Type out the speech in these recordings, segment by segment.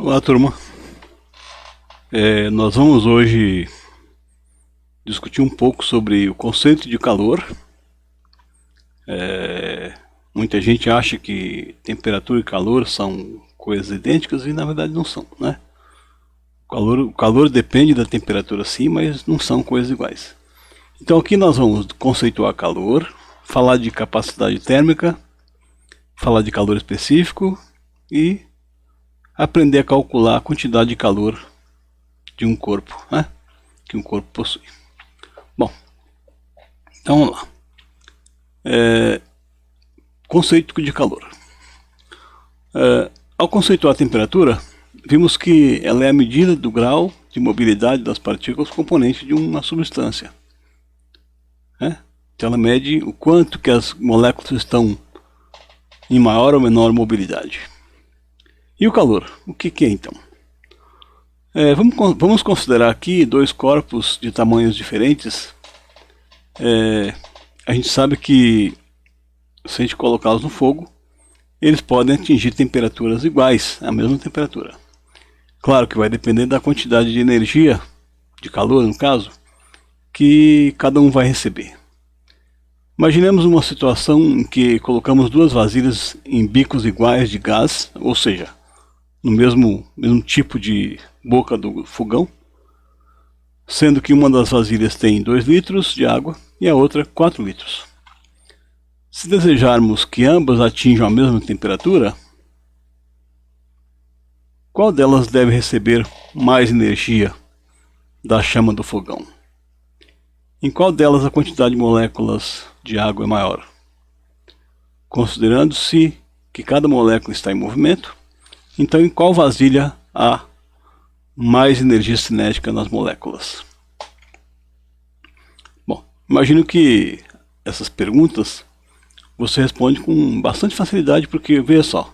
Olá, turma. Nós vamos hoje discutir um pouco sobre o conceito de calor. Muita gente acha que temperatura e calor são coisas idênticas e na verdade não são, né? O calor depende da temperatura sim, mas não são coisas iguais. Então aqui nós vamos conceituar calor, falar de capacidade térmica, falar de calor específico e aprender a calcular a quantidade de calor de um corpo, né, que um corpo possui. Bom, então vamos lá. Conceito de calor. Ao conceituar a temperatura, vimos que ela é a medida do grau de mobilidade das partículas componentes de uma substância. Então ela mede o quanto que as moléculas estão em maior ou menor mobilidade. E o calor? O que é então? Vamos considerar aqui dois corpos de tamanhos diferentes. A gente sabe que se a gente colocá-los no fogo, eles podem atingir temperaturas iguais, a mesma temperatura. Claro que vai depender da quantidade de energia, de calor no caso, que cada um vai receber. Imaginemos uma situação em que colocamos duas vasilhas em bicos iguais de gás, ou seja, no mesmo tipo de boca do fogão, sendo que uma das vasilhas tem 2 litros de água e a outra 4 litros. Se desejarmos que ambas atinjam a mesma temperatura, qual delas deve receber mais energia da chama do fogão? Em qual delas a quantidade de moléculas de água é maior? Considerando-se que cada molécula está em movimento, então em qual vasilha há mais energia cinética nas moléculas? Bom, imagino que essas perguntas você responde com bastante facilidade, porque veja só,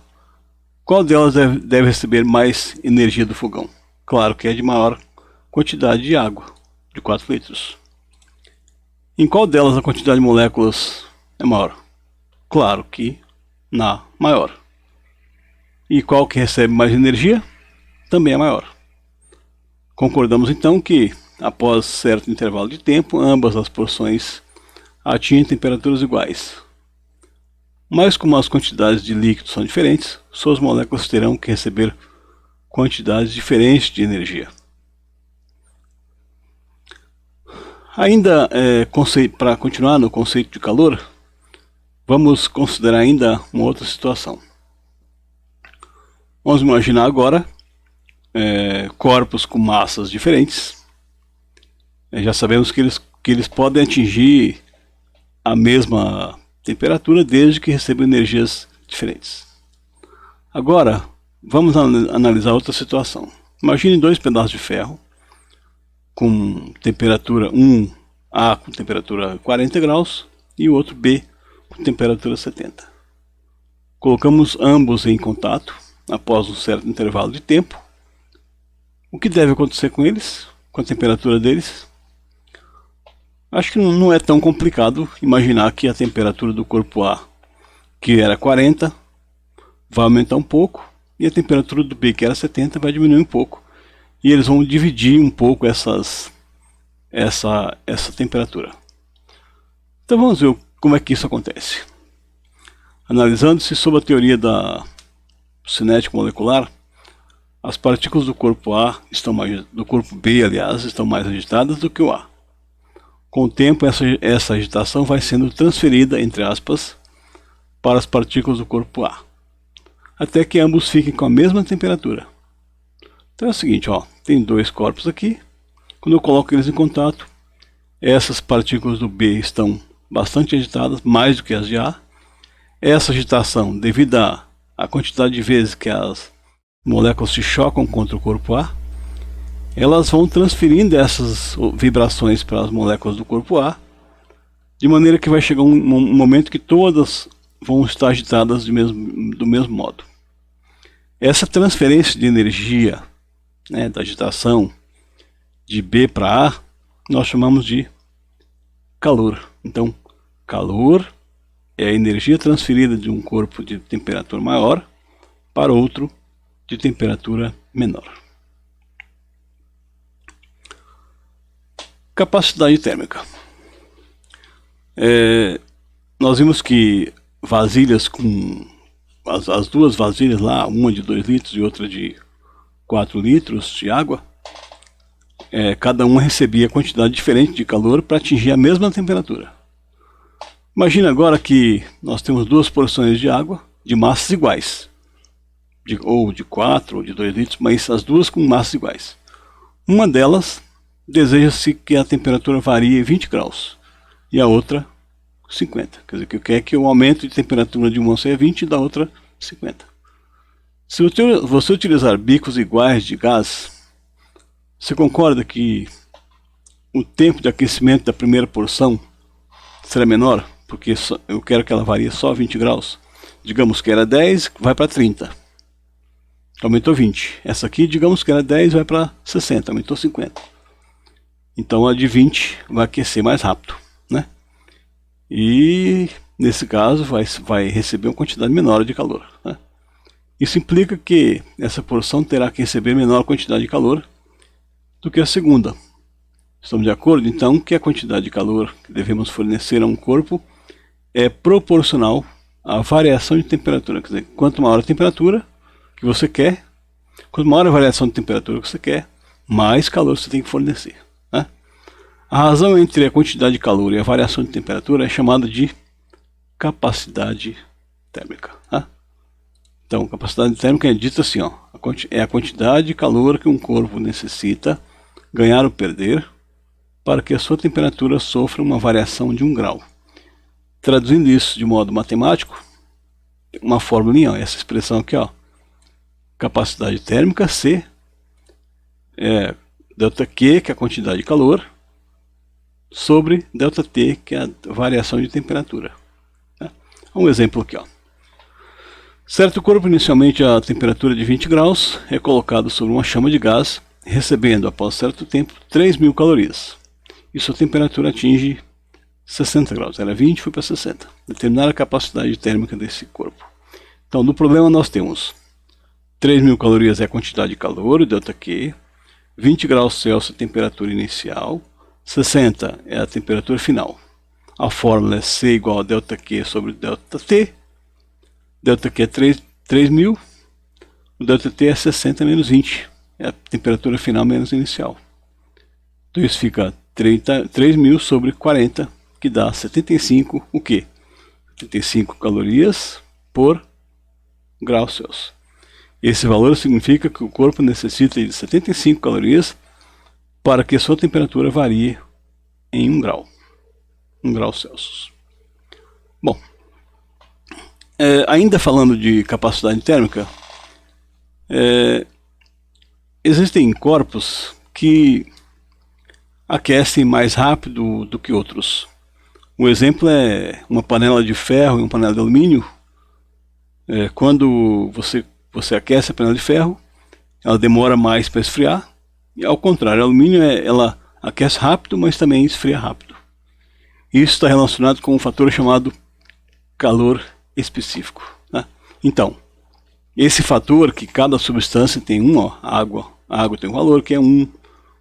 qual delas deve receber mais energia do fogão? Claro que é de maior quantidade de água, de 4 litros. Em qual delas a quantidade de moléculas é maior? Claro que na maior. E qual que recebe mais energia? Também é maior. Concordamos então que, após certo intervalo de tempo, ambas as porções atingem temperaturas iguais. Mas como as quantidades de líquido são diferentes, suas moléculas terão que receber quantidades diferentes de energia. Ainda, para continuar no conceito de calor, vamos considerar ainda uma outra situação. Vamos imaginar agora corpos com massas diferentes. Já sabemos que eles podem atingir a mesma temperatura desde que recebam energias diferentes. Agora, vamos analisar outra situação. Imagine dois pedaços de ferro com temperatura, um A com temperatura 40 graus e o outro B com temperatura 70. Colocamos ambos em contato após um certo intervalo de tempo. O que deve acontecer com eles, com a temperatura deles? Acho que não é tão complicado imaginar que a temperatura do corpo A, que era 40, vai aumentar um pouco, e a temperatura do B, que era 70, vai diminuir um pouco. E eles vão dividir um pouco essa temperatura. Então vamos ver como é que isso acontece. Analisando-se sob a teoria da cinética molecular, as partículas do corpo A do corpo B, aliás, estão mais agitadas do que o A. Com o tempo, essa agitação vai sendo transferida, entre aspas, para as partículas do corpo A, até que ambos fiquem com a mesma temperatura. Então é o seguinte, tem dois corpos aqui. Quando eu coloco eles em contato, essas partículas do B estão bastante agitadas, mais do que as de A. Essa agitação, devido à quantidade de vezes que as moléculas se chocam contra o corpo A, elas vão transferindo essas vibrações para as moléculas do corpo A, de maneira que vai chegar um momento que todas vão estar agitadas do mesmo modo. Essa transferência de energia, da agitação de B para A, nós chamamos de calor. Então, calor é a energia transferida de um corpo de temperatura maior para outro de temperatura menor. Capacidade térmica. Nós vimos que vasilhas com as duas vasilhas lá, uma de 2 litros e outra de 4 litros de água, cada uma recebia quantidade diferente de calor para atingir a mesma temperatura. Imagina agora que nós temos 2 porções de água de massas iguais, ou de 4 ou de 2 litros, mas as duas com massas iguais. Uma delas deseja-se que a temperatura varie 20 graus e a outra 50. Quer dizer, que quer que o aumento de temperatura de uma seja 20 e da outra 50. Se você utilizar bicos iguais de gás, você concorda que o tempo de aquecimento da primeira porção será menor? Porque eu quero que ela varie só 20 graus. Digamos que era 10, vai para 30. Aumentou 20. Essa aqui, digamos que era 10, vai para 60, aumentou 50. Então a de 20 vai aquecer mais rápido, né? E nesse caso vai receber uma quantidade menor de calor, né? Isso implica que essa porção terá que receber menor quantidade de calor do que a segunda. Estamos de acordo, então, que a quantidade de calor que devemos fornecer a um corpo é proporcional à variação de temperatura. Quer dizer, quanto maior a temperatura que você quer, quanto maior a variação de temperatura que você quer, mais calor você tem que fornecer, né? A razão entre a quantidade de calor e a variação de temperatura é chamada de capacidade térmica, né? Então, capacidade térmica é dita assim, ó, é a quantidade de calor que um corpo necessita ganhar ou perder para que a sua temperatura sofra uma variação de 1 grau. Traduzindo isso de modo matemático, uma fórmula, essa expressão aqui, ó, capacidade térmica C ΔQ, que é a quantidade de calor, sobre ΔT, que é a variação de temperatura, né? Um exemplo aqui, ó. Certo corpo, inicialmente a temperatura de 20 graus, é colocado sobre uma chama de gás, recebendo, após certo tempo, 3.000 calorias. E sua temperatura atinge 60 graus. Era 20, foi para 60. Determinar a capacidade térmica desse corpo. Então, no problema nós temos 3.000 calorias é a quantidade de calor, o ΔQ, 20 graus Celsius a temperatura inicial, 60 é a temperatura final. A fórmula é C igual a ΔQ sobre ΔT. ΔQ é 3.000, o ΔT é 60 menos 20, é a temperatura final menos inicial. Então isso fica 3.000 sobre 40, que dá 75, o quê? 75 calorias por grau Celsius. Esse valor significa que o corpo necessita de 75 calorias para que sua temperatura varie em 1 grau. 1 grau Celsius. Bom, ainda falando de capacidade térmica, existem corpos que aquecem mais rápido do que outros. Um exemplo é uma panela de ferro e uma panela de alumínio. Quando você aquece a panela de ferro, ela demora mais para esfriar, e ao contrário, a alumínio ela aquece rápido, mas também esfria rápido. Isso está relacionado com um fator chamado calor específico, né? Então, esse fator que cada substância tem a água tem um valor que é 1,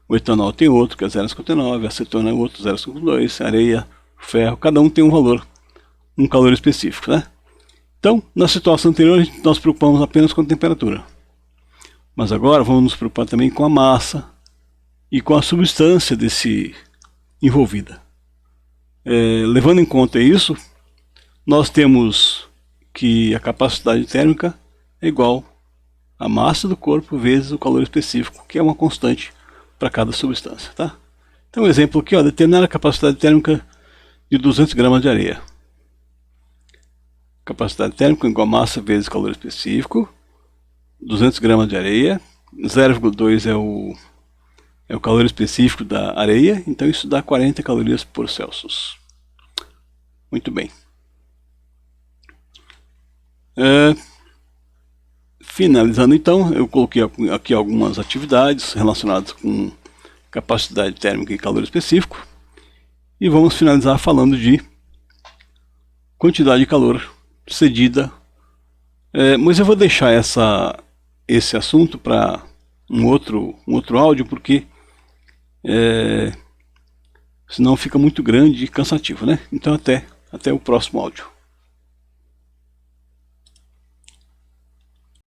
o etanol tem outro que é 0,59, a acetona é outro 0,52, areia, ferro, cada um tem um valor, um calor específico, né? Então, na situação anterior, nós nos preocupamos apenas com a temperatura. Mas agora vamos nos preocupar também com a massa e com a substância envolvida. Levando em conta isso, nós temos que a capacidade térmica é igual à massa do corpo vezes o calor específico, que é uma constante para cada substância, tá? Então, um exemplo aqui, ó, determinar a capacidade térmica de 200 gramas de areia. Capacidade térmica é igual a massa vezes calor específico, 200 gramas de areia, 0,2 é o calor específico da areia, então isso dá 40 calorias por Celsius. Muito bem. Finalizando então, eu coloquei aqui algumas atividades relacionadas com capacidade térmica e calor específico, e vamos finalizar falando de quantidade de calor cedida, mas eu vou deixar essa esse assunto para um outro áudio, porque senão fica muito grande e cansativo, né? Então até o próximo áudio.